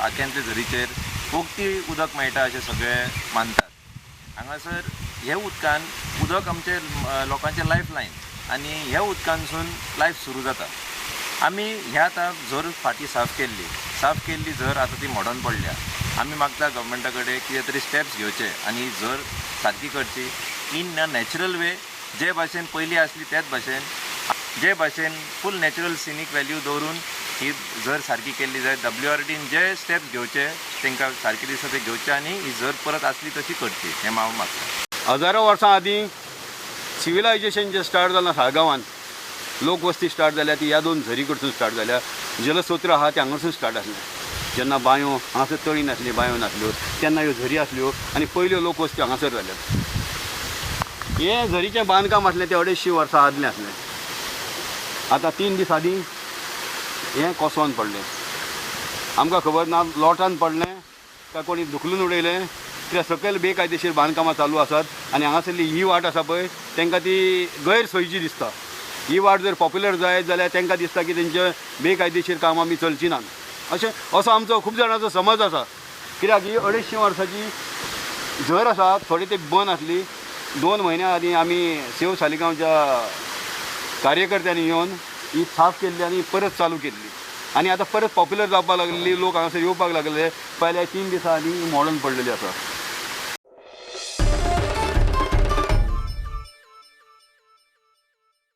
आख्यांतले झरीचेर पोगती उदक मेळटा अशें सगळे मानतात। हांगासर हे उदक आमचे लोकांचे लायफ लायन आनी ह्या उदकांसून लायफ सुरू जाता। आमी ह्या आतां झर फाटी साफ केल्ली झर आतां ती मोडून पडल्या। आमी मागता गव्हर्मेंटा कडेन कितें तरी स्टेप्स घेवचे आनी ही झर सारकी करची इन अ नॅचरल वे, जे भाशेन पयलीं आसली तेच भाशेन, जे भाशेन फूल नॅचरल सिनीक व्हॅल्यू दवरून ही झर सारकी केल्ली जाय। WRDन जे स्टेप्स घेवचे तांकां सारके दिसता ते घेवचे आनी ही झर परत आसली तशी करची, हें हांव मागता। हजारो वर्सां आदीं सिविलायजेशन जे स्टार्ट जालां साळगांवांत, लोकवस्ती स्टार्ट जाल्या ती ह्या दोन झरी कडसून स्टार्ट जाल्या। जलस्रोत्र आहा ते हांगासून स्टार्ट आसले। जेन्ना बांयो हांगासर तळी नासली, बांयो नासल्यो, तेन्ना ह्यो झरी आसल्यो आनी पयल्यो लोकवस्ती हांगासर जाल्यात। हे झरीचें बांदकाम आसलें तें 250 वर्सां आदलें आसलें। आतां 3 दीस आदीं हें कोसोवन पडलें। आमकां खबर ना लोटान पडलें काय कोणी दुखलून उडयलें, कित्याक सकयल बेकायदेशीर बांदकामां चालू आसात आनी हांगासरली ही वाट आसा पळय तांकां ती गैरसोयीची दिसता। ही वाट जर पॉप्युलर जायत जाल्यार तांकां दिसता की तेंचे बेकायदेशीर काम आमी चलची नात असो आमचो खूब जाणांचो समज आसा। कित्याक ही 250 वर्सांची झर आसा, थोडी ती बंद आसली। 2 म्हयन्या आदीं आमी सेव सालिगांवच्या कार्यकर्त्यांनी येवन ही साफ केल्ली आनी परत चालू केल्ली आनी आतां परत पॉप्युलर जावपाक लागलेली, लोक हांगासर येवपाक लागले। पयल्या 3 दिसां आदीं मोडून पडलेली आसा।